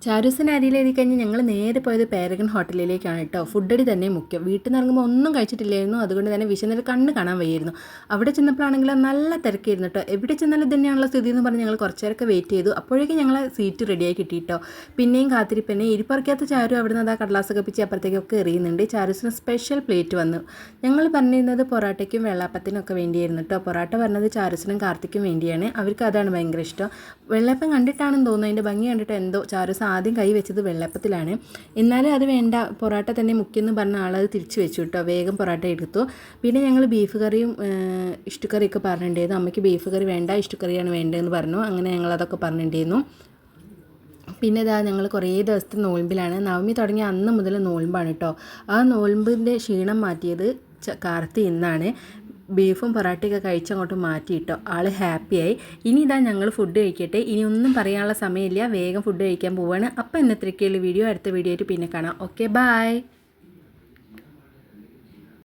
ചാരൂസിൻ്റെ അരിയിലെഴുതി കഴിഞ്ഞ് ഞങ്ങൾ നേരെ പോയത് പാരഗൺ ഹോട്ടലിലേക്കാണ് കേട്ടോ. ഫുഡടി തന്നെ മുഖ്യം. വീട്ടിൽ നിന്ന് ഇറങ്ങുമ്പോൾ ഒന്നും കഴിച്ചിട്ടില്ലായിരുന്നു. അതുകൊണ്ട് തന്നെ വിശന്നിട്ട് കണ്ണ് കാണാൻ വയ്യായിരുന്നു. അവിടെ ചെന്നപ്പോഴാണെങ്കിൽ നല്ല തിരക്കായിരുന്നു കേട്ടോ. എവിടെ ചെന്നാലും തന്നെയാണുള്ള സ്ഥിതി എന്ന് പറഞ്ഞ് ഞങ്ങൾ കുറച്ചേരൊക്കെ വെയിറ്റ് ചെയ്തു. അപ്പോഴേക്കും ഞങ്ങൾ സീറ്റ് റെഡിയായി കിട്ടി കേട്ടോ. പിന്നെയും കാത്തിരിപ്പന്നെ ഇരിപ്പറിക്കാത്ത ചാരു അവിടെ നിന്ന് ആ കടലാസൊക്കെ പിച്ച് അപ്പുറത്തേക്കൊക്കെ എറിയുന്നുണ്ട്. ചാരൂസിന് സ്പെഷ്യൽ പ്ലേറ്റ് വന്നു. ഞങ്ങൾ പറഞ്ഞിരുന്നത് പൊറാട്ടയ്ക്കും വെള്ളാപ്പത്തിനും ഒക്കെ വേണ്ടിയായിരുന്നു കേട്ടോ. പൊറാട്ട പറഞ്ഞത് ചാരൂസിനും കാർത്തിക്കും വേണ്ടിയാണ്. അവർക്ക് അതാണ് ഭയങ്കര ഇഷ്ടം. വെള്ളപ്പം കണ്ടിട്ടാണെന്ന് തോന്നുന്നു. അതിൻ്റെ ഭംഗി കണ്ടിട്ട് എന്തോ ചാരൂസ് ആദ്യം കൈ വെച്ചത് വെള്ളപ്പത്തിലാണ്. എന്നാലും അത് വേണ്ട, പൊറാട്ട തന്നെ മുക്കിയെന്ന് പറഞ്ഞ ആളത് തിരിച്ചു വെച്ചു കേട്ടോ. വേഗം പൊറാട്ട എടുത്തു. പിന്നെ ഞങ്ങൾ ബീഫ് കറിയും ഇഷ്ടുക്കറിയൊക്കെ പറഞ്ഞിട്ടുണ്ടായിരുന്നു. അമ്മയ്ക്ക് ബീഫ് കറി വേണ്ട, ഇഷ്ടുക്കറിയാണ് വേണ്ടതെന്ന് പറഞ്ഞു. അങ്ങനെ ഞങ്ങളതൊക്കെ പറഞ്ഞിട്ടുണ്ടായിരുന്നു. പിന്നെ ഇതാ ഞങ്ങൾ കുറേ ദിവസത്തെ നോയമ്പിലാണ്. നവമി തുടങ്ങിയ അന്ന് മുതൽ നോയമ്പാണ് കേട്ടോ. ആ നോയമ്പിൻ്റെ ക്ഷീണം മാറ്റിയത് കാർത്തി ഇന്നാണ്. ബീഫും പൊറാട്ടയൊക്കെ കഴിച്ചങ്ങോട്ട് മാറ്റിയിട്ടോ. ആൾ ഹാപ്പിയായി. ഇനി ഇതാ ഞങ്ങൾ ഫുഡ് കഴിക്കട്ടെ. ഇനി ഒന്നും പറയാനുള്ള സമയമില്ല, വേഗം ഫുഡ് കഴിക്കാൻ പോവുകയാണ്. അപ്പോൾ ഇന്നത്തേക്കുള്ള വീഡിയോ അടുത്ത വീഡിയോ ആയിട്ട് പിന്നെ കാണാം. Okay, by.